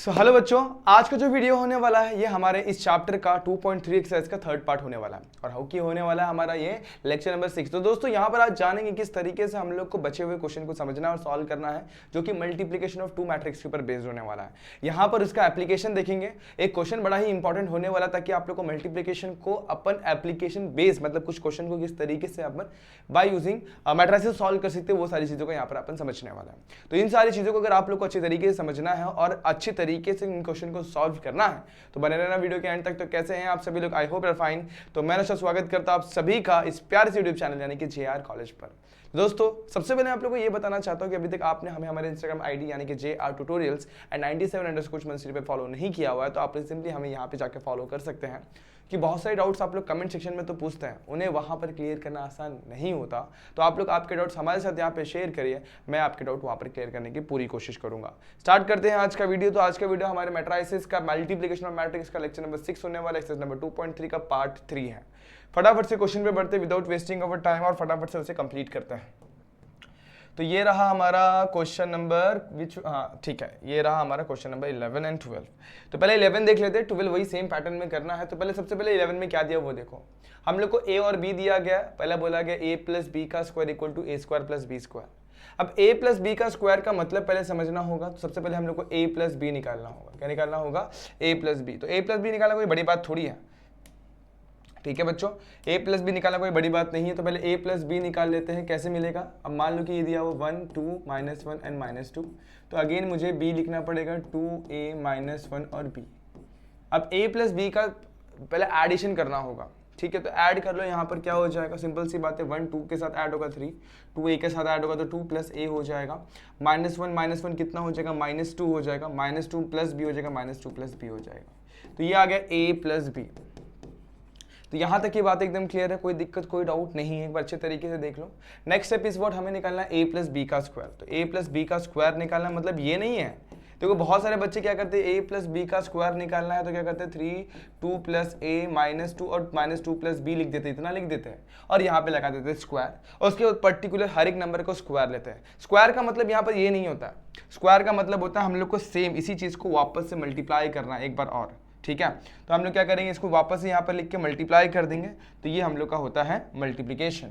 Hello बच्चों, आज का जो वीडियो होने वाला है ये हमारे इस चैप्टर का 2.3 एक्सरसाइज का थर्ड पार्ट होने वाला है और हाउ की होने वाला है हमारा ये लेक्चर नंबर 6। तो दोस्तों यहाँ पर आज जानेंगे किस तरीके से हम लोग को बचे हुए क्वेश्चन को समझना और सॉल्व करना है, जो कि मल्टीप्लिकेशन ऑफ टू मैट्रिक्स के ऊपर बेस्ड होने वाला है। यहाँ पर इसका एप्लीकेशन देखेंगे। एक क्वेश्चन बड़ा ही इंपॉर्टेंट होने वाला ताकि आप लोग को मल्टीप्लिकेशन को अपन एप्लीकेशन बेस्ड, मतलब कुछ क्वेश्चन को किस तरीके से अपन बाय यूजिंग मैट्रिसेस सॉल्व कर सकते हैं, वो सारी चीजों को यहाँ पर अपन समझने वाला है। तो इन सारी चीजों को अगर आप लोग को अच्छे तरीके से समझना है और अच्छी तरीके से इन क्वेश्चन को सॉल्व करना है तो बने रहना वीडियो के एंड तक। तो कैसे हैं आप सभी लोग? I hope you are fine. तो मैं अच्छा स्वागत करता हूं आप सभी का इस प्यारे से यूट्यूब चैनल यानी कि JR कॉलेज पर। दोस्तों सबसे पहले आप लोगों को ये बताना चाहता हूं कि अभी तक आपने हमें हमारे इंस्टाग्राम आईडी यानी कि JR ट्यूटोरियल्स एंड 97_मंसूरी पे फॉलो नहीं किया हुआ है तो आप सिंपली हमें यहाँ पे जाके फॉलो कर सकते हैं। कि बहुत सारे डाउट्स आप लोग कमेंट सेक्शन में तो पूछते हैं, उन्हें वहाँ पर क्लियर करना आसान नहीं होता। तो आप लोग आपके डाउट्स हमारे साथ यहाँ पे शेयर करिए, मैं आपके डाउट वहाँ पर क्लियर करने की पूरी कोशिश करूंगा। स्टार्ट करते हैं आज का वीडियो। तो आज का वीडियो हमारे मैट्रिसेस का मल्टीप्लिकेशन ऑफ मैट्रिक्स का लेक्चर नंबर 6 होने वाला, एक्सरसाइज नंबर 2.3 का पार्ट 3 है। फटाफट से क्वेश्चन पे बढ़ते विदाउट वेस्टिंग अवर टाइम और फटाफट से उसे कंप्लीट करते हैं। तो ये रहा हमारा क्वेश्चन नंबर ठीक है, ये रहा हमारा क्वेश्चन नंबर 11 एंड 12। तो पहले 11 देख लेते हैं, 12 वही सेम पैटर्न में करना है। तो पहले सबसे पहले 11 में क्या दिया वो देखो। हम लोग को a और b दिया गया, पहला बोला गया a प्लस बी का square equal to a square plus B square. अब a प्लस बी का स्क्वायर का मतलब पहले समझना होगा। तो सबसे पहले हम लोग को a प्लस बी निकालना होगा। क्या निकालना होगा? a plus B. तो a प्लस बी निकालना कोई बड़ी बात थोड़ी है, ठीक है बच्चों। a प्लस बी निकालना कोई बड़ी बात नहीं है। तो पहले a प्लस बी निकाल लेते हैं। कैसे मिलेगा? अब मान लो कि ये दिया वो 1 2 -1 एंड -2। तो अगेन मुझे b लिखना पड़ेगा 2a -1 और b। अब a प्लस बी का पहले एडिशन करना होगा, ठीक है। तो ऐड कर लो। यहाँ पर क्या हो जाएगा? सिंपल सी बात है, 1 2 के साथ ऐड होगा 3, 2a के साथ ऐड होगा तो 2 प्लस a हो जाएगा। -1 कितना हो जाएगा? -2 हो जाएगा। -2 प्लस b हो जाएगा, -2 प्लस b हो जाएगा। तो ये आ गया a प्लस बी। तो यहाँ तक की बात एकदम क्लियर है, कोई दिक्कत कोई डाउट नहीं है। एक बार अच्छे तरीके से देख लो। नेक्स्ट स्टेप इस व्हाट हमें निकालना है a प्लस बी का स्क्वायर। तो a प्लस बी का स्क्वायर निकालना मतलब ये नहीं है। देखो बहुत सारे बच्चे क्या करते हैं, a प्लस बी का स्क्वायर निकालना है तो क्या करते हैं 3 2 प्लस a -2 और -2 प्लस b लिख देते हैं, इतना लिख देते हैं और यहाँ पे लगा देते हैं स्क्वायर और उसके बाद पर्टिकुलर हर एक नंबर को स्क्वायर लेते हैं। स्क्वायर का मतलब यहाँ पर ये नहीं होता। स्क्वायर का मतलब होता है हम लोग को सेम इसी चीज़ को वापस से मल्टीप्लाई करना है एक बार और, ठीक है। तो हम लोग क्या करेंगे, इसको वापस से यहाँ पर लिख के मल्टीप्लाई कर देंगे। तो ये हम लोग का होता है मल्टीप्लिकेशन।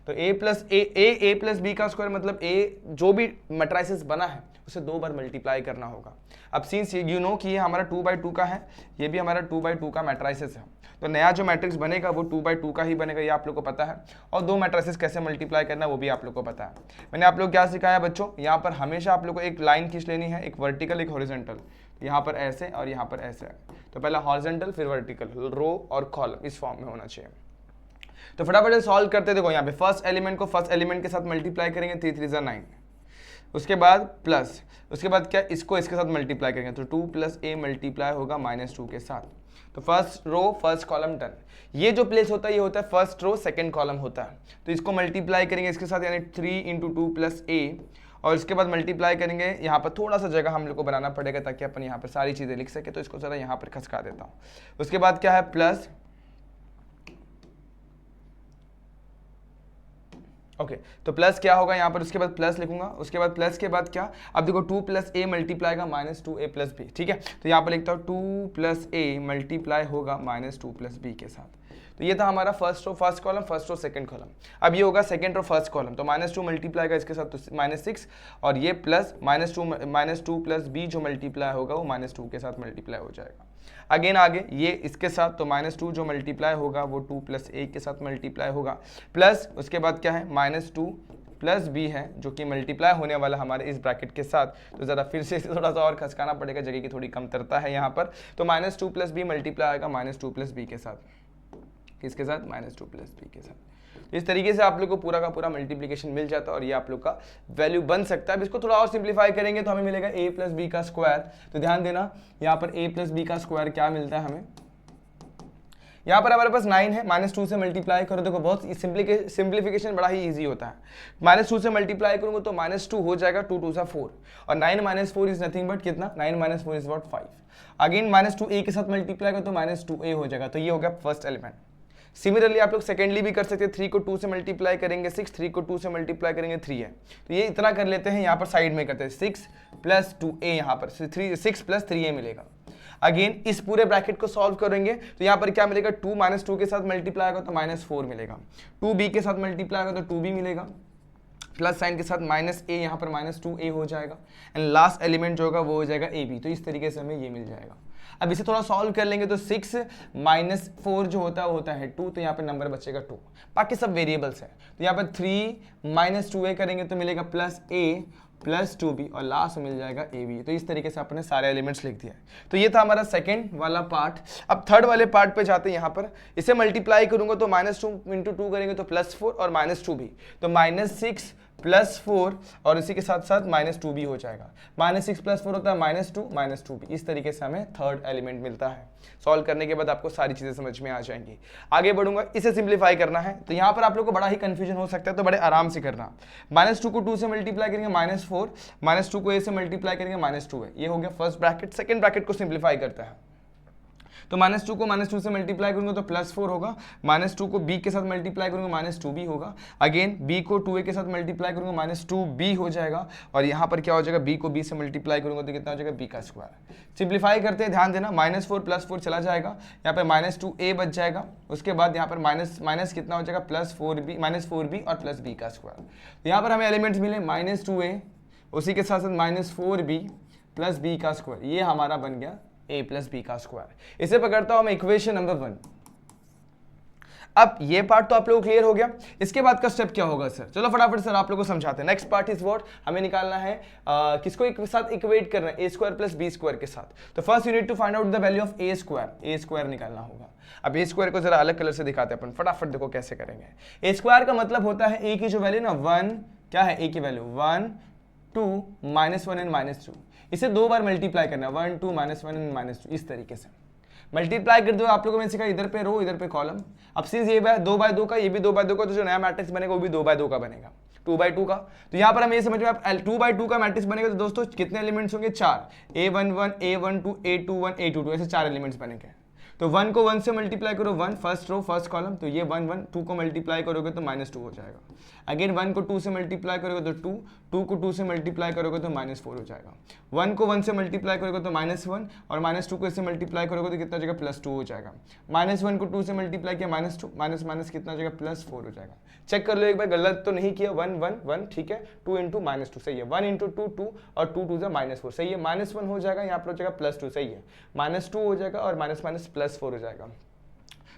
तो a प्लस बी का स्क्वायर मतलब a जो भी मैट्रिसेस बना है उसे 2 बार मल्टीप्लाई करना होगा। अब सिंस यू नो कि ये हमारा 2/2 का है, ये भी हमारा 2/2 का मैट्रिसेस है। तो नया जो मैट्रिक्स बनेगा वो 2/2 का ही बनेगा, ये आप लोग को पता है। और 2 मैट्रिसेस कैसे मल्टीप्लाई करना है वो भी आप लोग को पता है। मैंने आप लोग क्या सिखाया बच्चों, यहाँ पर हमेशा आप लोग को एक लाइन खींच लेनी है, एक वर्टिकल एक हॉरिजॉन्टल। यहाँ पर ऐसे और यहाँ पर ऐसे है। तो पहला हॉरिजॉन्टल फिर वर्टिकल, रो और कॉलम इस फॉर्म में होना चाहिए। तो फटाफट सॉल्व करते देखो। यहाँ पे फर्स्ट एलिमेंट को फर्स्ट एलिमेंट के साथ मल्टीप्लाई करेंगे, 3 3 = 9। उसके बाद प्लस, उसके बाद क्या, इसको इसके साथ मल्टीप्लाई करेंगे तो 2 प्लस a मल्टीप्लाई होगा -2 के साथ। तो first row first column done. ये जो प्लेस होता है ये होता है फर्स्ट रो सेकंड कॉलम होता है। तो इसको मल्टीप्लाई करेंगे इसके साथ यानी 3 × 2 + a और इसके बाद मल्टीप्लाई करेंगे। यहाँ पर थोड़ा सा जगह हम लोग को बनाना पड़ेगा ताकि अपन यहाँ पर सारी चीज़ें लिख सके। तो इसको ज़रा यहाँ पर खसका देता हूँ। उसके बाद क्या है प्लस, ओके तो प्लस क्या होगा यहाँ पर, उसके बाद प्लस लिखूंगा। उसके बाद प्लस के बाद क्या, अब देखो 2 + a मल्टीप्लाई का -2a + b, ठीक है। तो यहाँ पर लिखता हूँ 2 + a मल्टीप्लाई होगा -2 + b के साथ। तो ये था हमारा first row first column, first row second column. अब ये होगा सेकंड रो फर्स्ट कॉलम। तो -2 मल्टीप्लाई का इसके साथ तो -6 और ये प्लस -2 + b जो मल्टीप्लाई होगा वो -2 के साथ मल्टीप्लाई हो जाएगा। अगेन आगे ये इसके साथ तो -2 जो मल्टीप्लाई होगा वो 2 + a के साथ मल्टीप्लाई होगा प्लस उसके बाद क्या है -2 + b है जो कि मल्टीप्लाई होने वाला हमारे इस ब्रैकेट के साथ। तो ज़रा फिर से थोड़ा सा और खसकाना पड़ेगा, जगह की थोड़ी कमतरता है यहाँ पर। तो -2 + b मल्टीप्लाई आएगा -2 + b के साथ, किसके साथ? -2 + b के साथ। तो इस तरीके से आप लोग को पूरा का पूरा मल्टीप्लिकेशन मिल जाता है और ये आप लोग का वैल्यू बन सकता है। अब इसको थोड़ा और सिंप्लीफाई करेंगे तो हमें मिलेगा a + b का स्क्वायर। तो ध्यान देना यहाँ पर a + b का स्क्वायर क्या मिलता है हमें। यहाँ पर हमारे पास 9 है, -2 से मल्टीप्लाई करो। देखो बहुत सिंप्लीफिकेशन बड़ा ही ईजी होता है। -2 से मल्टीप्लाई करूँगा तो -2 हो जाएगा, 2 2 = 4 और 9 - 4 इज नथिंग बट कितना, 9 - 4 = 5। अगेन -2a के साथ मल्टीप्लाई करो तो -2a हो जाएगा। तो ये हो गया फर्स्ट एलिमेंट। सिमिलरली आप लोग सेकेंडली भी कर सकते हैं, 3 को 2 से मल्टीप्लाई करेंगे 6, 3 को 2 से मल्टीप्लाई करेंगे 3 है, तो ये इतना कर लेते हैं, यहाँ पर साइड में करते हैं 6 प्लस 2a, यहाँ पर 6 प्लस 3a मिलेगा। अगेन इस पूरे ब्रैकेट को सॉल्व करेंगे तो यहाँ पर क्या मिलेगा, 2 माइनस 2 के साथ मल्टीप्लाई होगा तो -4 मिलेगा, 2b के साथ मल्टीप्लाई होगा तो 2b मिलेगा, प्लस साइन के साथ -a, यहाँ पर -2a हो जाएगा, एंड लास्ट एलिमेंट जो होगा वो हो जाएगा ab। तो इस तरीके से हमें ये मिल जाएगा। अब इसे थोड़ा सॉल्व कर लेंगे तो 6 माइनस 4 जो होता है वो होता है 2, तो यहाँ पर नंबर बचेगा 2, बाकी सब वेरिएबल्स है। तो यहाँ पर 3 माइनस 2a करेंगे तो मिलेगा प्लस a प्लस 2b और लास्ट मिल जाएगा ab। तो इस तरीके से अपने सारे एलिमेंट्स लिख दिया है। तो ये था हमारा सेकंड वाला पार्ट। अब थर्ड वाले पार्ट पे जाते हैं। यहाँ पर इसे मल्टीप्लाई करूंगा तो -2 × 2 करेंगे तो +4 और -2b, तो -6 + 4 और इसी के साथ साथ -2b हो जाएगा। -6 + 4 होता है -2 -2b। इस तरीके से हमें थर्ड एलिमेंट मिलता है। सॉल्व करने के बाद आपको सारी चीजें समझ में आ जाएंगी। आगे बढ़ूंगा, इसे सिंप्लीफाई करना है तो यहाँ पर आप लोग को बड़ा ही कंफ्यूजन हो सकता है, तो बड़े आराम से करना। -2 को 2 से मल्टीप्लाई करेंगे -4, -2 को a से मल्टीप्लाई करेंगे -2 है, ये हो गया फर्स्ट ब्रैकेट। सेकंड ब्रैकेट को सिंप्लीफाई करता है तो -2 को -2 से मल्टीप्लाई करूंगा तो +4 होगा, -2 को b के साथ मल्टीप्लाई करूंगा -2b होगा, अगेन b को 2a के साथ मल्टीप्लाई करूंगा -2b हो जाएगा, और यहाँ पर क्या हो जाएगा, b को b से मल्टीप्लाई करूंगा तो कितना हो जाएगा, b का स्क्वायर। सिंप्लीफाई करते हैं, ध्यान देना, -4 + 4 चला जाएगा, यहाँ पर -2a बच जाएगा, उसके बाद यहाँ पर माइनस कितना हो जाएगा, +4b और प्लस b का स्क्वायर। तो यहाँ पर हमें एलिमेंट्स मिले -2a, उसी के साथ साथ -4b प्लस b का स्क्वायर, ये हमारा बन गया a प्लस बी का स्क्वायर। इसे पकड़ता हूं मैं इक्वेशन नंबर 1। अब ये पार्ट तो आप लोगों को क्लियर हो गया। इसके बाद का स्टेप क्या होगा सर, चलो फटाफट सर आप लोगों को समझाते हैं। नेक्स्ट पार्ट इज व्हाट, हमें निकालना है किसको एक साथ इक्वेट करना है, a² + b² के साथ। तो first you need to find out the value of a² निकालना होगा। अब a² को जरा अलग कलर से दिखाते हैं अपन, फटाफट देखो कैसे करेंगे। a² का मतलब होता है a की जो वैल्यू ना 1, क्या है a की वैल्यू 1 2 -1 एंड -2, इसे 2 बार मल्टीप्लाई करना है, 1 2 -1 एंड -2, इस तरीके से मल्टीप्लाई कर दो। आप लोगों में सिखा इधर पे रो इधर पे कॉलम। अब सिंस ये 2/2 का, ये भी 2/2 का, तो जो नया मैट्रिक्स बनेगा वो भी 2/2 का बनेगा, 2/2 का। तो यहाँ पर हम ये समझ में, आप 2/2 का मैट्रिक्स बनेगा तो दोस्तों कितने एलिमेंट्स होंगे, 4, a11 a12 a21 a22, ऐसे 4 एलिमेंट्स बनेंगे। तो 1 को 1 से मल्टीप्लाई करो, 1 फर्स्ट रो फर्स्ट कॉलम, तो ये 1 1, 2 को मल्टीप्लाई करोगे तो -2 हो जाएगा। अगेन 1 को 2 से मल्टीप्लाई करोगे तो 2, 2 को 2 से मल्टीप्लाई करोगे तो -4 हो जाएगा। 1 को 1 से मल्टीप्लाई करोगे तो -1, और -2 को इससे मल्टीप्लाई करोगे तो कितना हो जाएगा, +2 हो जाएगा। -1 को 2 से मल्टीप्लाई किया -2, माइनस कितना हो जाएगा, +4 हो जाएगा। चेक कर लो एक बार, गलत तो नहीं किया, 1 1 1 ठीक है, 2 × -2 सही है, 1 × 2 2 और 2 2 -4 सही है, -1 हो जाएगा, यहाँ पर हो जाएगा +2 सही है, -2 हो जाएगा और +4 हो जाएगा।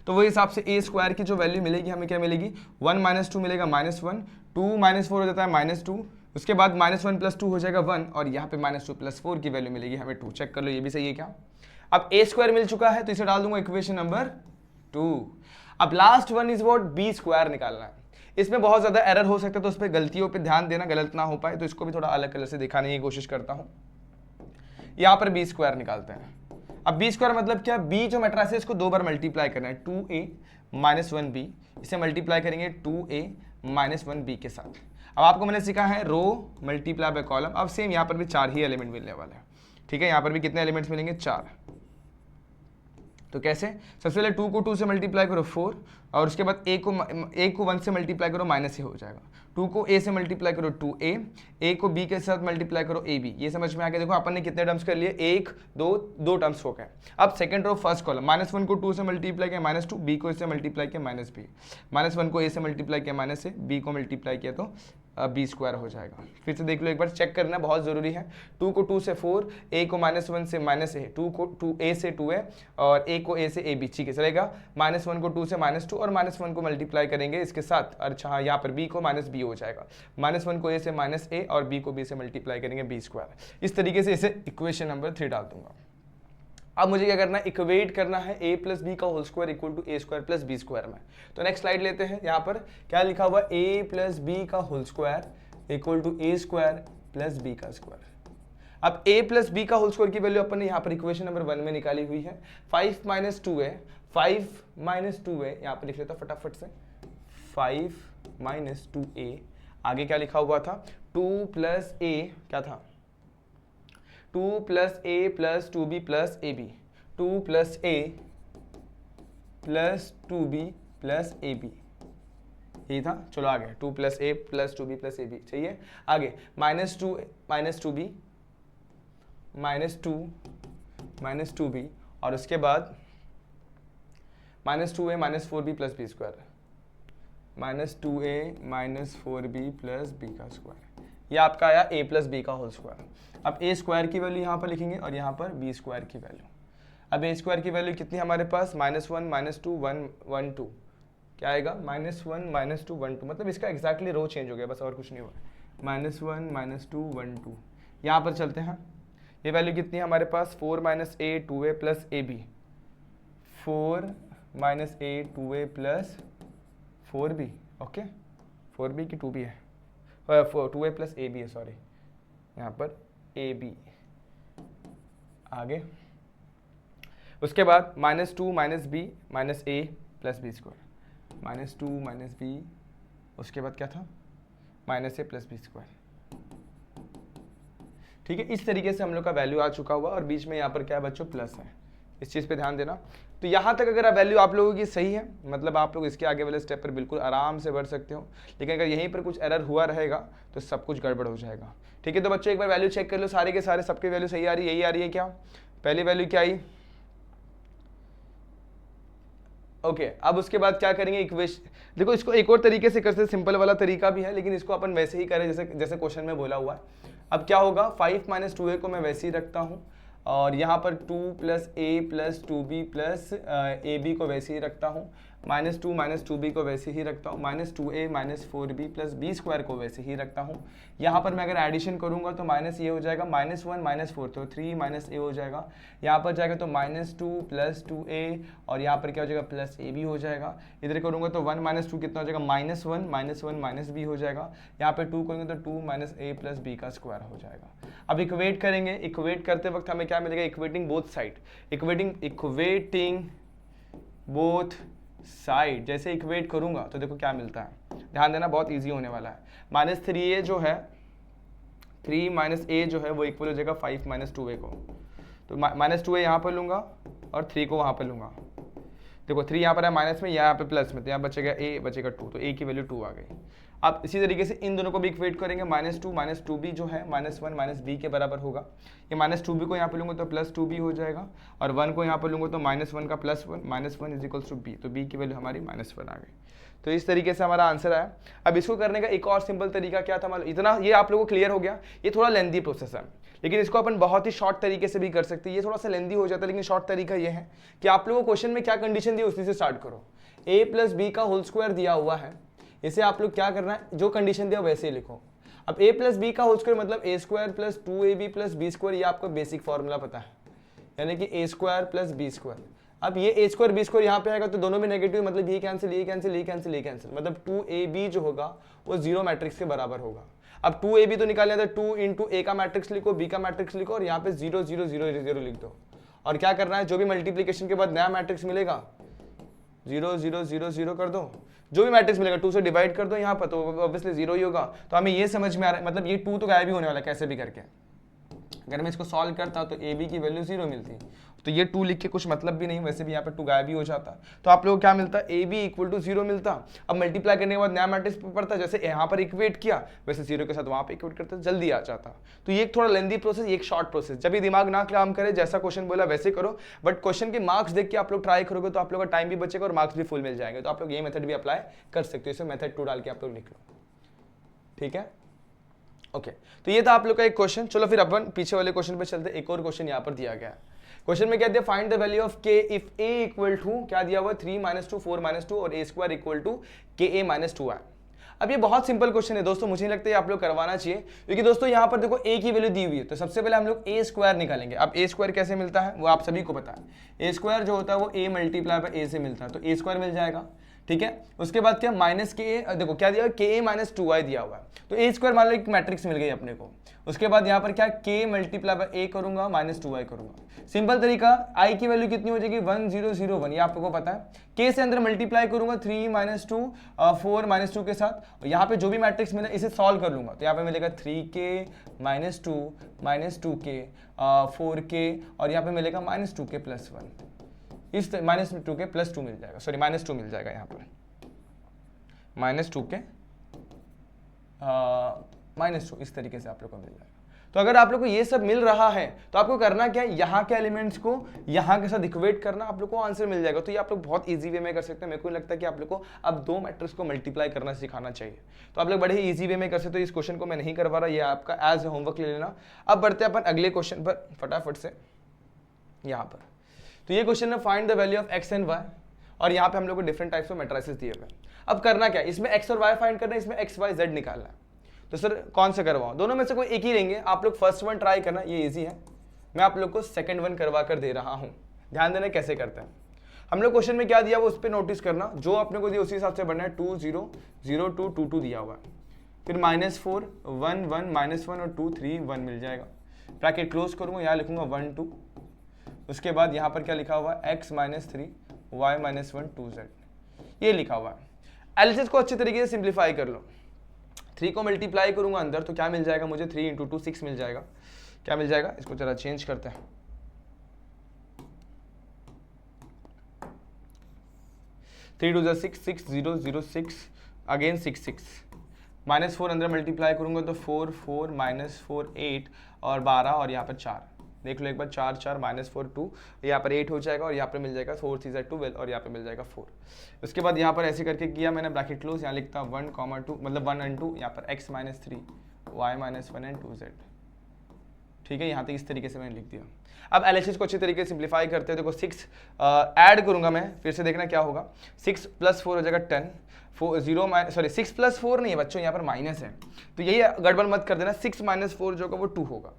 तो वही हिसाब से a² की जो वैल्यू मिलेगी हमें क्या मिलेगी, 1 -2 मिलेगा -1, 2 -4 हो जाता है -2, उसके बाद -1 + 2 हो जाएगा 1, और यहाँ पे -2 + 4 की वैल्यू मिलेगी हमें 2। चेक कर लो ये भी सही है क्या। अब a² मिल चुका है तो इसे डाल दूंगा इक्वेशन नंबर 2। अब last one is what, b² निकालना है। इसमें बहुत ज्यादा एरर हो सकता है तो उस पर गलतियों पर ध्यान देना, गलत ना हो पाए, तो इसको भी थोड़ा अलग कलर से दिखाने की कोशिश करता हूँ। यहाँ पर b² निकालते हैं। अब b² मतलब क्या, b जो मैट्रिक्स है इसको 2 बार मल्टीप्लाई करना है, 2a - 1b, इसे मल्टीप्लाई करेंगे 2a - 1b के साथ। अब आपको मैंने सीखा है रो मल्टीप्लाई बाय कॉलम। अब सेम यहाँ पर भी 4 ही एलिमेंट मिलने वाले हैं, ठीक है। यहाँ पर भी कितने एलिमेंट्स मिलेंगे, 4। तो कैसे, सबसे पहले 2 को 2 से मल्टीप्लाई करो 4, और उसके बाद a को 1 से मल्टीप्लाई करो -a हो जाएगा। 2 को a से मल्टीप्लाई करो 2a, a को b के साथ मल्टीप्लाई करो ab। ये समझ में आ गया। देखो अपन ने कितने टर्म्स कर लिए, 1 2 टर्म्स हो गए। अब सेकंड रो फर्स्ट कॉलम, -1 को 2 से मल्टीप्लाई किया -2, b को इससे मल्टीप्लाई किया -b, -1 को a से मल्टीप्लाई किया -a, b को मल्टीप्लाई किया तो b² हो जाएगा। फिर से देख लो एक बार, चेक करना बहुत जरूरी है। 2 को 2 से 4, a को -1 से -a, 2 को 2a से 2a और a को a से ab, ठीक है चलेगा। -1 को 2 से -2 और -1 को मल्टीप्लाई करेंगे इसके साथ, अच्छा हाँ यहाँ पर b को -b हो जाएगा। -1 को a से -a और b को b से मल्टीप्लाई करेंगे b²। इस तरीके से इसे इक्वेशन नंबर 3 डाल दूंगा। अब मुझे क्या करना है, इक्वेट करना है a + b का whole square equal to a² + b² में। तो नेक्स्ट स्लाइड लेते हैं। यहाँ पर क्या लिखा हुआ, a + b का whole square equal to a² + b का स्क्वायर। अब a + b का होल स्क्वायर की वैल्यू अपन ने यहाँ पर इक्वेशन नंबर 1 में निकाली हुई है। 5 - 2a, 5 - 2a यहाँ पर लिख लेता फटाफट से, 5 - 2a। आगे क्या लिखा हुआ था, 2 + a, क्या था, 2 + a + 2b + ab, 2 + a + 2b plus A B, यही था। चलो आगे 2 plus A plus 2b plus A B चाहिए। आगे minus two B minus two B, और उसके बाद minus 2a minus 4b plus B square, minus 2a minus 4b plus B का स्क्वायर, ये आपका आया a प्लस बी का होल स्क्वायर। अब a स्क्वायर की वैल्यू यहाँ पर लिखेंगे और यहाँ पर b स्क्वायर की वैल्यू। अब a स्क्वायर की वैल्यू कितनी हमारे पास, -1 -2 1 1 2, क्या आएगा -1 -2 1 2, मतलब इसका एक्जैक्टली रो चेंज हो गया, बस और कुछ नहीं हुआ। -1 -2 1 2, यहाँ पर चलते हैं। ये वैल्यू कितनी है हमारे पास, 4 -a 2a plus A B, 4 -a 2a plus 4b, okay 4b की 2b है, 2a प्लस ए बी है, सॉरी यहाँ पर ए बी। आगे उसके बाद -2 -b minus a plus B square, -2 -b, उसके बाद क्या था, -a प्लस बी स्क्वायर। ठीक है, इस तरीके से हम लोग का वैल्यू आ चुका हुआ, और बीच में यहाँ पर क्या है बच्चों, प्लस है, इस चीज़ पे ध्यान देना। तो यहाँ तक अगर वैल्यू आप लोगों की सही है, मतलब आप लोग इसके आगे वाले स्टेप पर बिल्कुल आराम से बढ़ सकते हो, लेकिन अगर यहीं पर कुछ एरर हुआ रहेगा तो सब कुछ गड़बड़ हो जाएगा। ठीक है, तो बच्चों एक बार वैल्यू चेक कर लो, सारे के सारे सबके वैल्यू सही आ रही है, यही आ रही है क्या, पहली वैल्यू क्या आई, ओके। अब उसके बाद क्या करेंगे, इक्वेशन, देखो इसको एक और तरीके से कर सकते, सिंपल वाला तरीका भी है, लेकिन इसको अपन वैसे ही करें जैसे जैसे क्वेश्चन में बोला हुआ है। अब क्या होगा, 5 - 2a को मैं वैसे ही रखता हूँ, और यहाँ पर 2 + a + 2b + ab को वैसे ही रखता हूँ, -2 - 2b को वैसे ही रखता हूँ, -2a - 4b + b स्क्वायर को वैसे ही रखता हूँ। यहाँ पर मैं अगर एडिशन करूँगा तो माइनस ये हो जाएगा, -1 - 4 तो 3 - a हो जाएगा, यहाँ पर जाएगा तो -2 + 2a, और यहाँ पर क्या हो जाएगा, प्लस ab हो जाएगा। इधर करूँगा तो 1 - 2 कितना हो जाएगा, -1 - b हो जाएगा। यहाँ पे 2 करेंगे तो 2 - a + b का स्क्वायर हो जाएगा। अब इक्वेट करेंगे, इक्वेट करते वक्त हमें क्या मिलेगा, equating both side, equating both side, जैसे इक्वेट करूंगा तो देखो क्या मिलता है, ध्यान देना, बहुत इजी होने वाला है। -3a जो है, 3 - a जो है वो इक्वल हो जाएगा 5 - 2a को, तो -2a यहाँ पर लूंगा और 3 को वहाँ पर लूंगा। देखो 3 यहाँ पर है माइनस में, यहाँ पे प्लस में, तो यहाँ बचेगा a बचेगा 2, तो a की वैल्यू 2 आ गई। अब इसी तरीके से इन दोनों को भी इक्वेट करेंगे, -2 - 2b जो है -1 - b के बराबर होगा। ये -2b को यहाँ पे लूँगा तो +2b हो जाएगा, और 1 को यहाँ पर लूँगा तो -1 का +1, -1 = b, तो b की वैल्यू हमारी -1 आ गई। तो इस तरीके से हमारा आंसर आया। अब इसको करने का एक और सिंपल तरीका क्या था, मतलब इतना ये आप लोगों को क्लियर हो गया। ये थोड़ा लेंदी प्रोसेस है, लेकिन इसको अपन बहुत ही शॉर्ट तरीके से भी कर सकते हैं। ये थोड़ा सा लेंदी हो जाता है, लेकिन शॉर्ट तरीका ये है कि आप लोगों को क्वेश्चन में क्या कंडीशन दी उसी से स्टार्ट करो। a + b का होल स्क्वायर दिया हुआ है, इसे आप लोग क्या करना है, जो कंडीशन दिया वैसे ही लिखो। अब a + b का होल स्क्वायर मतलब a² + 2ab + b स्क्वायर, ये आपको बेसिक फॉर्मूला पता है, यानी कि a² + b²। अब ये a² b² यहाँ पे आएगा तो दोनों में नेगेटिव, मतलब ये कैंसिल, ये कैंसिल, ये कैंसिल, ये कैंसिल, मतलब 2ab जो होगा वो 0 मैट्रिक्स के बराबर होगा। अब 2ab तो निकालना था, 2 × a का मैट्रिक्स लिखो, b का मैट्रिक्स लिखो, और यहाँ पे 0 0 0 0 लिख दो। और क्या करना है, जो भी मल्टीप्लीकेशन के बाद नया मैट्रिक्स मिलेगा 0 0 0 0 कर दो, जो भी मैट्रिक्स मिलेगा 2 से डिवाइड कर दो यहाँ पर, तो ऑब्वियसली 0 ही होगा। तो हमें ये समझ में आ रहा है, मतलब ये 2 तो गायब ही होने वाला है कैसे भी करके। अगर मैं इसको सॉल्व करता तो a b की वैल्यू 0 मिलती, तो ये 2 लिख के कुछ मतलब भी नहीं, वैसे भी यहाँ पे 2 गायब ही हो जाता। तो आप लोगों को क्या मिलता, a b = 0 मिलता। अब मल्टीप्लाई करने के बाद नया मैट्रिक्स पड़ता, जैसे यहाँ पर इक्वेट किया वैसे 0 के साथ वहाँ पे इक्वेट करता, जल्दी आ जाता। तो ये एक थोड़ा लेंदी प्रोसेस, एक शॉर्ट प्रोसेस। जब भी दिमाग ना काम करे, जैसा क्वेश्चन बोला वैसे करो, बट क्वेश्चन के मार्क्स देख के आप लोग ट्राई करोगे तो आप लोग का टाइम भी बचेगा और मार्क्स भी फुल मिल जाएंगे। तो आप लोग ये मेथड भी अप्लाई कर सकते हो, इसे मेथड 2 डाल के आप लोग लिख लो, ठीक है। ओके, तो ये था आप लोग का एक क्वेश्चन। चलो फिर अपन पीछे वाले क्वेश्चन पे चलते। एक और क्वेश्चन यहाँ पर दिया गया है। क्वेश्चन में क्या दिया, find the value of k if a = क्या दिया हुआ, 3 - 2 4 - 2 और a² = ka - 2 है। अब ये बहुत सिंपल क्वेश्चन है दोस्तों, मुझे नहीं लगता है आप लोग करवाना चाहिए, क्योंकि दोस्तों यहाँ पर देखो a की वैल्यू दी हुई है, तो सबसे पहले हम लोग a² निकालेंगे। अब a² कैसे मिलता है वो आप सभी को पता है, a² जो होता है वो a × a से मिलता है, तो a² मिल जाएगा, ठीक है। उसके बाद क्या, -ka, देखो क्या दिया, ka - 2i दिया हुआ है, तो a² मान लो एक मैट्रिक्स मिल गई अपने को। उसके बाद यहाँ पर क्या, k × a करूंगा, -2i करूंगा। सिंपल तरीका, i की वैल्यू कितनी हो जाएगी, 1 0 0 1, ये आप लोगों को पता है। k से अंदर मल्टीप्लाई करूंगा 3 - 2 4 - 2 के साथ, और यहाँ पे जो भी मैट्रिक्स मिला इसे सॉल्व कर लूंगा, तो यहाँ पे मिलेगा 3k - 2 - 2k 4k, और यहाँ पे मिलेगा -2k + 1। इस -2 के +2 मिल जाएगा, सॉरी -2 मिल जाएगा यहाँ पर, -2 के -2 इस तरीके से आप लोग को मिल जाएगा। तो अगर आप लोग को ये सब मिल रहा है तो आपको करना क्या है, यहाँ के एलिमेंट्स को यहाँ के साथ इक्वेट करना, आप लोग को आंसर मिल जाएगा। तो ये आप लोग बहुत इजी वे में कर सकते हैं। मेरे को लगता है कि आप लोग को अब 2 मैट्रिक्स को मल्टीप्लाई करना सिखाना चाहिए, तो आप लोग बड़े ही इजी वे में कर सकते हो। इस क्वेश्चन को मैं नहीं करवा रहा, ये आपका एज होमवर्क ले लेना। अब बढ़ते हैं अपन अगले क्वेश्चन पर फटाफट से यहाँ पर। तो ये क्वेश्चन है find the value of X and Y, और यहाँ पे हम लोग को डिफरेंट टाइप्स ऑफ मैट्रिसेस दिए हुए हैं। अब करना क्या है, इसमें एक्स और वाई फाइंड करना है, इसमें एक्स वाई जेड निकालना है। तो सर कौन से करवाऊं, दोनों में से कोई एक ही लेंगे। आप लोग फर्स्ट वन ट्राई करना, ये इजी है। मैं आप लोग को सेकंड वन करवा कर दे रहा हूं, ध्यान देना कैसे करते हैं। हम लोग क्वेश्चन में क्या दिया वो उस पर नोटिस करना, जो अपने को दिया उसी हिसाब से बढ़ना है। 2 0 0 2 2 2 दिया हुआ है, फिर -4 1 1 -1 और 2 3 1 मिल जाएगा। ब्रैकेट क्लोज करूंगा, यहाँ लिखूंगा 1 2, उसके बाद यहाँ पर क्या लिखा हुआ है, x -3 y -1 2z, ये लिखा हुआ है। एलसीएस को अच्छे तरीके से सिंप्लीफाई कर लो। 3 को मल्टीप्लाई करूंगा अंदर तो क्या मिल जाएगा मुझे, 3 × 2 6 मिल जाएगा। क्या मिल जाएगा, इसको जरा चेंज करते हैं। 3 2 6 6 0 0 6 अगेन 6 6, -4 अंदर मल्टीप्लाई करूंगा तो 4 4 -4 8 और 12 और यहाँ पर 4, देख लो एक बार, 4 4 -4 2, यहाँ पर 8 हो जाएगा और यहाँ पर मिल जाएगा 4 3 12 और यहाँ पे मिल जाएगा 4। उसके बाद यहाँ पर ऐसे करके किया मैंने, ब्रैकेट क्लोज, यहाँ लिखता 1 2 मतलब 1 and 2, यहाँ पर x -3 y -1 and 2z। ठीक है, यहाँ तक इस तरीके से मैंने लिख दिया। अब एलएचएस को अच्छे तरीके से सिंप्लीफाई करते हैं। देखो 6 ऐड करूंगा मैं, फिर से देखना क्या होगा, 6 + 4 हो जाएगा 10, 6 + 4 नहीं है बच्चों, यहाँ पर माइनस है, तो यही गड़बड़ मत कर देना। 6 - 4 जो होगा वो 2 होगा।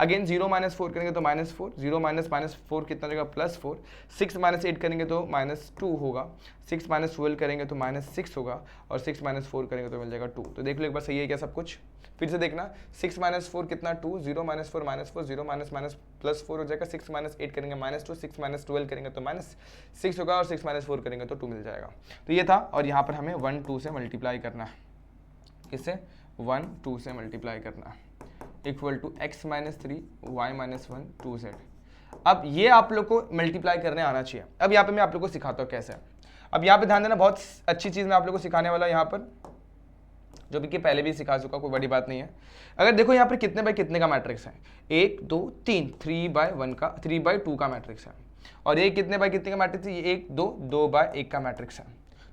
अगेन 0 - 4 करेंगे तो -4, 0 - 4 कितना जाएगा, +4, 6 - 8 करेंगे तो -2 होगा, 6 - 12 करेंगे तो -6 होगा, और 6 - 4 करेंगे तो मिल जाएगा 2। तो देख लो एक बार सही है क्या सब कुछ, फिर से देखना। 6 - 4 कितना 2, 0 - 4 -4, 0 +4 हो जाएगा, 6 - 8 करेंगे -2, 6 - 12 करेंगे तो -6 होगा, और 6 - 4 करेंगे तो 2 मिल जाएगा। तो ये था, और यहाँ पर हमें 1 2 से मल्टीप्लाई करना है, किससे, 1 2 से मल्टीप्लाई करना है, equal to x -3 y -1 2z। अब ये आप लोग को मल्टीप्लाई करने आना चाहिए। अब यहाँ पे मैं आप लोग को सिखाता हूँ कैसे। अब यहाँ पे ध्यान देना, बहुत अच्छी चीज़ मैं आप लोग को सिखाने वाला यहाँ पर, जो भी कि पहले भी सिखा चुका, कोई बड़ी बात नहीं है। अगर देखो यहाँ पर कितने बाय कितने का मैट्रिक्स है, 1 2 3, 3/1 का, 3/2 का मैट्रिक्स है, और ये कितने बाय कितने का मैट्रिक्स है, 1 2 2/1 का मैट्रिक्स है।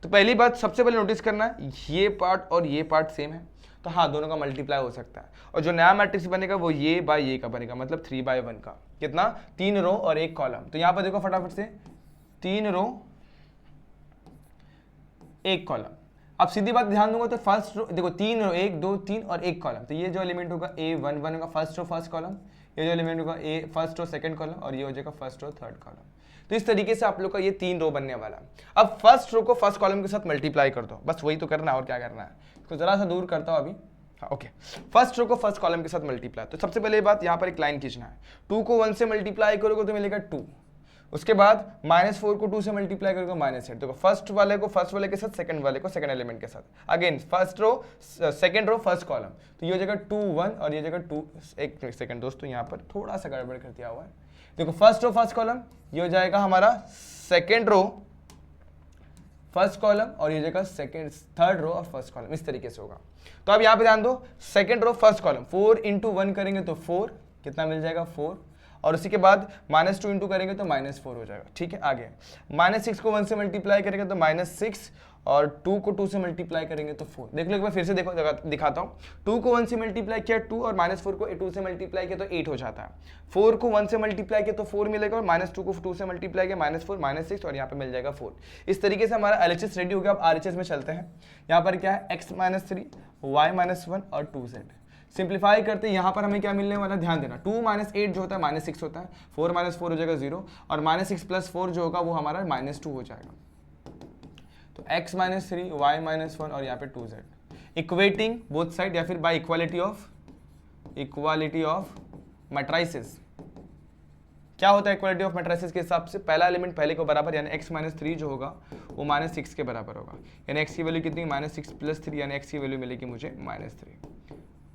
तो पहली बात सबसे पहले नोटिस करना है, ये पार्ट और ये पार्ट सेम है, तो हाँ दोनों का मल्टीप्लाई हो सकता है। और जो नया मैट्रिक्स बनेगा वो ये बाय ये का बनेगा, मतलब 3/1 का, कितना, 3 रो और 1 कॉलम। तो यहाँ पर देखो फटाफट से, 3 रो 1 कॉलम। अब सीधी बात ध्यान दूंगा तो फर्स्ट रो देखो, 3 रो 1 2 3 और 1 कॉलम, तो ये जो एलिमेंट होगा A1 1 होगा फर्स्ट रो फर्स्ट कॉलम, ये जो एलिमेंट होगा ए फर्स्ट रो सेकंड कॉलम, और ये हो जाएगा फर्स्ट रो थर्ड कॉलम। तो इस तरीके से आप लोग का ये 3 रो बनने वाला है। अब फर्स्ट रो को फर्स्ट कॉलम के साथ मल्टीप्लाई कर दो, बस वही तो करना है, और क्या करना है। इसको जरा सा दूर करता हूँ अभी, हाँ ओके। फर्स्ट रो को फर्स्ट कॉलम के साथ मल्टीप्लाई, तो सबसे पहले बात यहाँ पर एक लाइन खींचना है। 2 को 1 से मल्टीप्लाई करोगे तो मिलेगा 2, उसके बाद -4 को 2 से मल्टीप्लाई करोगे -8। तो फर्स्ट वाले को फर्स्ट वाले के साथ, सेकंड वाले को सेकंड एलिमेंट के साथ, again first row second row first column, तो ये हो जाएगा 2 1 और ये जगह 2। एक सेकंड दोस्तों, यहाँ पर थोड़ा सा गड़बड़ कर दिया हुआ है। देखो फर्स्ट रो फर्स्ट कॉलम, ये हो जाएगा हमारा सेकंड रो फर्स्ट कॉलम, और ये जगह सेकंड थर्ड रो और फर्स्ट कॉलम, इस तरीके से होगा। तो अब यहाँ पे ध्यान दो, सेकंड रो फर्स्ट कॉलम, 4 × 1 करेंगे तो 4, कितना मिल जाएगा 4, और उसी के बाद -2 × करेंगे तो -4 हो जाएगा। ठीक है, आगे -6 को 1 से मल्टीप्लाई करेंगे तो -6, और 2 को 2 से मल्टीप्लाई करेंगे तो 4। देख लो एक बार फिर से देखो, दिखाता हूँ। 2 को 1 से मल्टीप्लाई किया 2, और -4 को 2 से मल्टीप्लाई किया तो 8 हो जाता है। 4 को 1 से मल्टीप्लाई किया तो 4 मिलेगा, और -2 को 2 से मल्टीप्लाई किया -4 -6, और यहाँ पे मिल जाएगा 4। इस तरीके से हमारा एलएचएस रेडी हो गया। अब आरएचएस में चलते हैं। यहाँ पर क्या है, x -3 y -1 और 2z। सिंप्लीफाई करते हैं, यहाँ पर हमें क्या मिलने वाला, ध्यान देना। 2 - 8 जो होता है -6 होता है, 4 - 4 हो जाएगा 0, और -6 + 4 जो होगा वो हमारा -2 हो जाएगा। तो x -3 y -1 और यहाँ पे 2z, इक्वेटिंग बोथ साइड, या फिर बाय इक्वालिटी ऑफ मैट्रिसेस। क्या होता है इक्वालिटी ऑफ मैट्रिसेस के हिसाब से, पहला एलिमेंट पहले को बराबर, यानी x -3 जो होगा वो -6 के बराबर होगा, यानी x की वैल्यू कितनी, -6 + 3, यानी x की वैल्यू मिलेगी मुझे -3,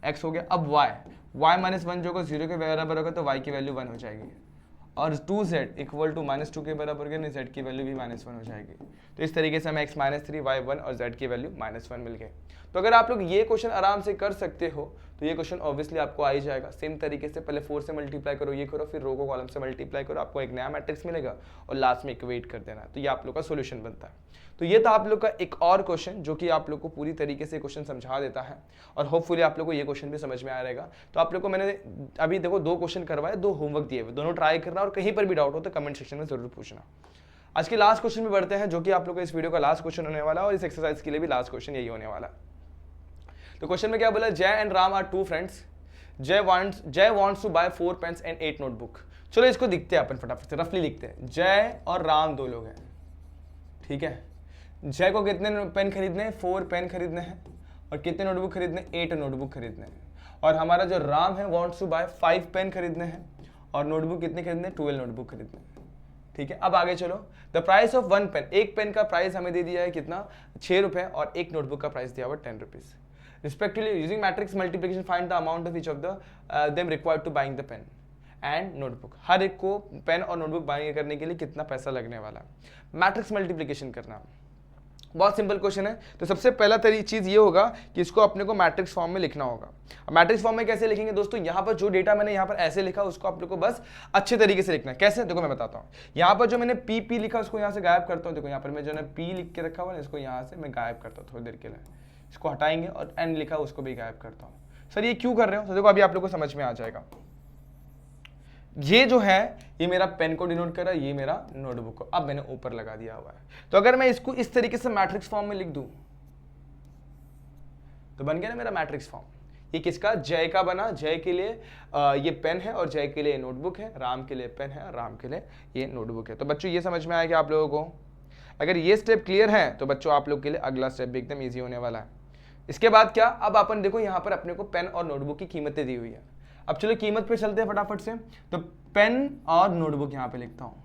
x हो गया। अब y -1 जो होगा 0 के बराबर होगा, तो y की वैल्यू 1 हो जाएगी, और 2z इक्वल टू -2 के बराबर होगा, नहीं z की वैल्यू भी -1 हो जाएगी। तो इस तरीके से हमें x -3 y 1 और z की वैल्यू -1 मिल गए। तो अगर आप लोग ये क्वेश्चन आराम से कर सकते हो तो ये क्वेश्चन ऑब्वियसली आपको आ ही जाएगा। सेम तरीके से पहले 4 से मल्टीप्लाई करो, ये करो, फिर रो को कॉलम से मल्टीप्लाई करो, आपको एक नया मैट्रिक्स मिलेगा और लास्ट में इक्वेट कर देना। तो ये आप लोग का सोल्यूशन बनता है। तो ये था आप लोग का एक और क्वेश्चन जो कि आप लोग को पूरी तरीके से क्वेश्चन समझा देता है और होपफुली आप लोग को ये क्वेश्चन भी समझ में आ रहेगा। तो आप लोग को मैंने अभी देखो 2 क्वेश्चन करवाए, 2 होमवर्क दिए हुए, दोनों ट्राई करना और कहीं पर भी डाउट हो तो कमेंट सेक्शन में जरूर पूछना। आज के लास्ट क्वेश्चन में बढ़ते हैं जो कि आप लोग को इस वीडियो का लास्ट क्वेश्चन होने वाला है और इस एक्सरसाइज के लिए भी लास्ट क्वेश्चन यही होने वाला है। तो क्वेश्चन में क्या बोला, Jay and Ram are 2 friends, Jay wants to buy 4 pens and 8 notebook. चलो इसको दिखते हैं अपन फटाफट से, रफली लिखते हैं। जय और राम 2 लोग हैं, ठीक है। जय को कितने पेन खरीदने हैं, 4 पेन खरीदने हैं, और कितने नोटबुक खरीदने, 8 नोटबुक खरीदने हैं। और हमारा जो राम है वांट्स टू बाय 5 पेन खरीदने हैं और नोटबुक कितने खरीदने हैं, 12 नोटबुक खरीदने हैं, ठीक है। अब आगे चलो, द प्राइस ऑफ 1 पेन, एक पेन का प्राइस हमें दे दिया है कितना, 6 रुपए, और एक नोटबुक का प्राइस दिया हुआ 10 rupees. Respectively, using matrix multiplication, find the amount of each of them required to buying the pen and notebook। हर एक को पेन और नोटबुक बाइंग करने के लिए कितना पैसा लगने वाला है। मैट्रिक्स मल्टीप्लिकेशन करना बहुत सिंपल क्वेश्चन है। तो सबसे पहला चीज ये होगा कि इसको अपने को मैट्रिक्स फॉर्म में लिखना होगा। अब मैट्रिक्स फॉर्म में कैसे लिखेंगे दोस्तों, यहाँ पर जो डेटा मैंने यहाँ पर ऐसे लिखा उसको आप लोग को बस अच्छे तरीके से लिखना है। कैसे, देखो मैं बताता हूँ। यहाँ पर जो मैंने पी लिखा उसको यहाँ से गायब करता हूँ। देखो यहाँ पर मैं जो है पी लिख के रखा हुआ है इसको यहाँ से मैं गायब करता हूँ थोड़ी देर के लिए, इसको हटाएंगे, और एन लिखा उसको भी गायब करता हूं। सर ये क्यों कर रहे हो, तो देखो अभी आप लोगों को समझ में आ जाएगा। ये जो है ये मेरा पेन को डिनोट कर रहा है, ये मेरा नोटबुक को अब मैंने ऊपर लगा दिया हुआ है। तो अगर मैं इसको इस तरीके से मैट्रिक्स फॉर्म में लिख दूं तो बन गया ना मेरा मैट्रिक्स फॉर्म। ये किसका, जय का बना। जय के लिए ये पेन है और जय के लिए नोटबुक है, राम के लिए पेन है और राम के लिए ये नोटबुक है। तो बच्चों ये समझ में आया कि आप लोगों को अगर ये स्टेप क्लियर है तो बच्चों आप लोग के लिए अगला स्टेप भी एकदम ईजी होने वाला है। इसके बाद क्या, अब अपन देखो यहाँ पर अपने को पेन और नोटबुक की कीमतें दी हुई है। अब चलो कीमत पे चलते हैं फटाफट से। तो पेन और नोटबुक यहाँ पे लिखता हूँ।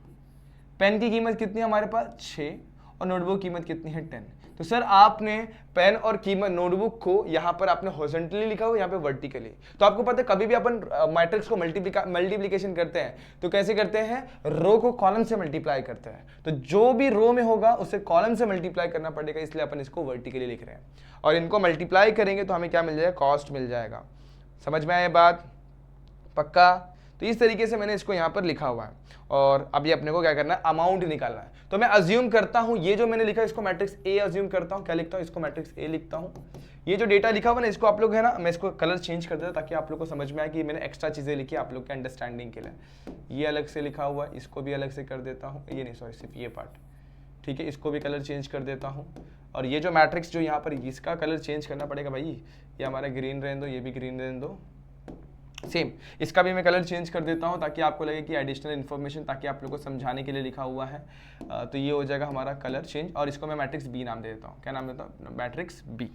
पेन की कीमत कितनी है हमारे पास, 6, और नोटबुक कीमत कितनी है, 10। तो सर आपने पेन और कीमत नोटबुक को यहाँ पर आपने हॉरिजॉन्टली लिखा हो, यहाँ पे वर्टिकली। तो आपको पता है कभी भी अपन मैट्रिक्स को मल्टीप्लिकेशन करते हैं तो कैसे करते हैं, रो को कॉलम से मल्टीप्लाई करते हैं। तो जो भी रो में होगा उसे कॉलम से मल्टीप्लाई करना पड़ेगा, इसलिए अपन इसको वर्टिकली लिख रहे हैं। और इनको मल्टीप्लाई करेंगे तो हमें क्या मिल जाएगा, कॉस्ट मिल जाएगा। समझ में आया बात, पक्का। तो इस तरीके से मैंने इसको यहाँ पर लिखा हुआ है और अभी अपने को क्या करना है, अमाउंट निकालना है। तो मैं अज्यूम करता हूँ ये जो मैंने लिखा है इसको मैट्रिक्स ए अज्यूम करता हूँ। क्या लिखता हूँ, इसको मैट्रिक्स ए लिखता हूँ। ये जो डेटा लिखा हुआ ना इसको आप लोग है ना, मैं इसको कलर चेंज कर देता ताकि आप लोग को समझ में आए कि मैंने एक्स्ट्रा चीज़ें लिखी आप लोग के अंडरस्टैंडिंग के लिए। ये अलग से लिखा हुआ है, इसको भी अलग से कर देता हूँ, ये नहीं सॉरी सिर्फ ये पार्ट, ठीक है। इसको भी कलर चेंज कर देता हूँ। और ये जो मैट्रिक्स जो यहाँ पर इसका कलर चेंज करना पड़ेगा भाई, ये हमारा ग्रीन रहने दो, ये भी ग्रीन रहने दो, सेम। इसका भी मैं कलर चेंज कर देता हूँ ताकि आपको लगे कि एडिशनल इन्फॉर्मेशन, ताकि आप लोग को समझाने के लिए लिखा हुआ है। तो ये हो जाएगा हमारा कलर चेंज, और इसको मैं मैट्रिक्स बी नाम दे देता हूँ। क्या नाम देता हूँ, मैट्रिक्स बी।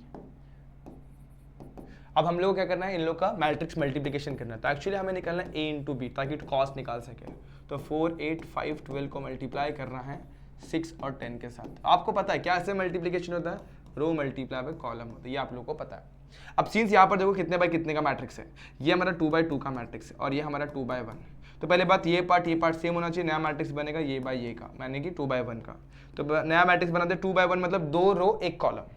अब हम लोग क्या करना है, इन लोग का मैट्रिक्स मल्टीप्लिकेशन करना है। तो एक्चुअली हमें निकालना है ए इंटू बी ताकि कॉस्ट निकाल सके। तो 4, 8, 5, 12 को मल्टीप्लाई करना है 6 और 10 के साथ। आपको पता है क्या ऐसे मल्टीप्लिकेशन होता है, रो मल्टीप्लाई बाय कॉलम होता है, ये आप लोग को पता है। अब सीन्स यहाँ पर देखो कितने बाय कितने का मैट्रिक्स है, ये हमारा 2/2 का मैट्रिक्स है और ये हमारा 2/1। तो पहले बात ये पार्ट सेम होना चाहिए, नया मैट्रिक्स बनेगा ये बाय ये का, यानी कि 2/1 का। तो नया मैट्रिक्स बनाते 2/1 मतलब 2 रो 1 कॉलम,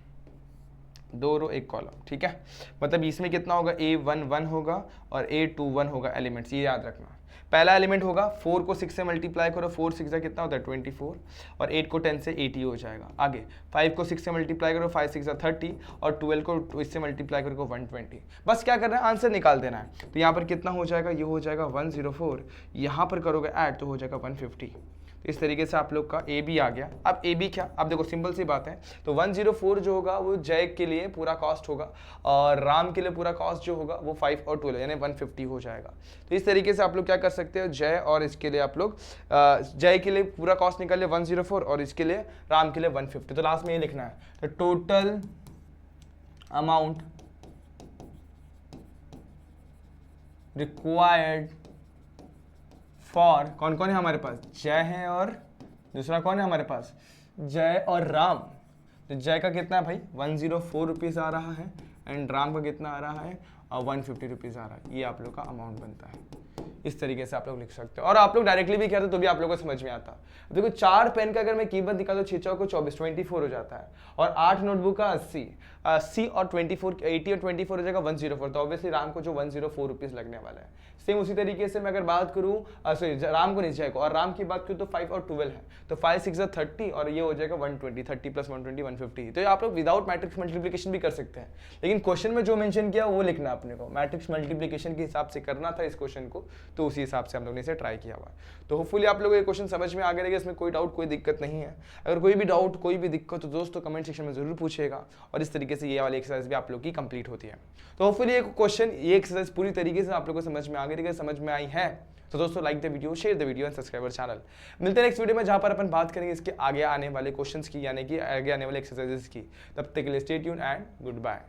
2 रो 1 कॉलम, ठीक है। मतलब इसमें कितना होगा, A1 1 होगा और A2 1 होगा एलिमेंट्स, ये याद रखना। पहला एलिमेंट होगा 4 को 6 से मल्टीप्लाई करो, 4 6 का कितना होता है 24, और 8 को 10 से 80 हो जाएगा। आगे 5 को 6 से मल्टीप्लाई करो, 5 6 30, और 12 को इससे मल्टीप्लाई करो 120। बस क्या करना है, आंसर निकाल देना है। तो यहाँ पर कितना हो जाएगा, ये हो जाएगा 104, यहाँ पर करोगे ऐड तो हो जाएगा 150। तो इस तरीके से आप लोग का ए बी आ गया। अब ए बी क्या, अब देखो सिंपल सी बात है। तो 104 जो होगा वो जय के लिए पूरा कॉस्ट होगा, और राम के लिए पूरा कॉस्ट जो होगा वो 5 और 12 यानी 150 हो जाएगा। तो इस तरीके से आप लोग क्या कर सकते हो, जय और इसके लिए आप लोग जय के लिए पूरा कॉस्ट निकालिए 104 और इसके लिए राम के लिए 150। तो लास्ट में ये लिखना है, तो टोटल अमाउंट रिक्वायर्ड फॉर, कौन कौन है हमारे पास, जय है और दूसरा कौन है हमारे पास, जय और राम। तो जय का कितना है भाई 104 रुपीज़ आ रहा है, एंड राम का कितना आ रहा है 150 रुपीज़ आ रहा है। ये आप लोग का अमाउंट बनता है। इस तरीके से आप लोग लिख सकते हो। और आप लोग डायरेक्टली भी कहते तो भी आप लोगों को समझ में आता। देखो 4 पेन का अगर मैं कीमत दिखा तो 6 चौको 24 24 हो जाता है, और 8 नोटबुक का 80 और 24 80 और 24 हो जाएगा 104। तो ऑब्वियसली राम को जो 104 रुपीज़ लगने वाला है। सेम उसी तरीके से मैं अगर बात करूँ सॉरी राम को नहीं जाएगा, और राम की बात करूँ तो 5 और 12 है, तो 5 6 30 और ये हो जाएगा 120, 30 प्लस 120 150। तो ये आप लोग विदाउट मैट्रिक्स मल्टीप्लिकेशन भी कर सकते हैं, लेकिन क्वेश्चन में जो मेंशन किया वो लिखना अपने को, मैट्रिक्स मल्टीप्लिकेशन के हिसाब से करना था इस क्वेश्चन को, तो उसी हिसाब से हम लोग ने इसे ट्राई किया हुआ। तो होपफुली आप लोगों को ये क्वेश्चन समझ में आ गया, इसमें कोई डाउट कोई दिक्कत नहीं है। अगर कोई भी डाउट कोई भी दिक्कत तो दोस्तों कमेंट सेक्शन में जरूर पूछेगा, और इस तरीके से ये वाली एक्सरसाइज भी आप लोग की कंप्लीट होती है। तो होपफुली ये क्वेश्चन ये एक्सरसाइज पूरी तरीके से आप लोगों को समझ में आ गई। अगर समझ में आई है तो दोस्तों like the video, share the video and subscribe channel. मिलते हैं नेक्स्ट वीडियो में, जहां पर अपन बात करेंगे इसके आगे आने वाले क्वेश्चंस की, यानी कि आगे आने वाले एक्सरसाइजेस की। तब तक के लिए stay tune and good bye.